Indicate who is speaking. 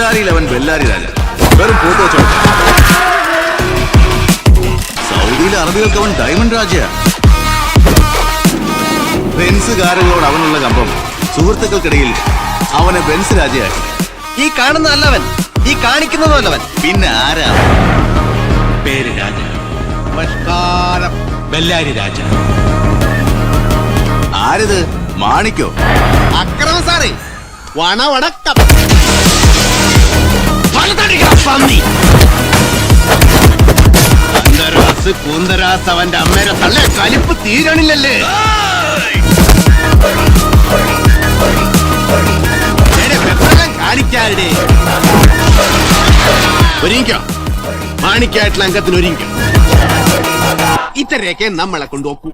Speaker 1: ബെല്ലാരിയിൽ അവൻ ബെല്ലാരി രാജ, വെറും ഫോട്ടോ ചോട്ട. സൗദിയിലെ അറബികൾക്ക് അവൻ ഡയമണ്ട് രാജയാ. ബെൻസുകാരുകളോട് അവനുള്ള കമ്പം സുഹൃത്തുക്കൾക്കിടയിൽ അവനെ ബെൻസ് രാജയാക്കി.
Speaker 2: ഈ കാണുന്നതല്ലവൻ, ഈ കാണിക്കുന്നതല്ലവൻ.
Speaker 1: പിന്നെ ആരാ?
Speaker 3: പേര് രാജ,
Speaker 2: നമസ്കാരം.
Speaker 3: ബെല്ലാരി രാജ.
Speaker 1: ആരിത്? മാണിക്കോ?
Speaker 2: അക്രമ സാറേ, വണവടക്കം. കൂന്തരാസ് അവന്റെ അമ്മേരെ തള്ളേ കലിപ്പ് തീരണില്ലല്ലേ? കാണിക്കാരുടെ ഒരുങ്ങിക്കോ, മാണിക്കായിട്ടുള്ള അംഗത്തിന് ഒരുങ്ങിക്കോ. ഇത്രയൊക്കെ നമ്മളെ കൊണ്ടുപോക്കൂ.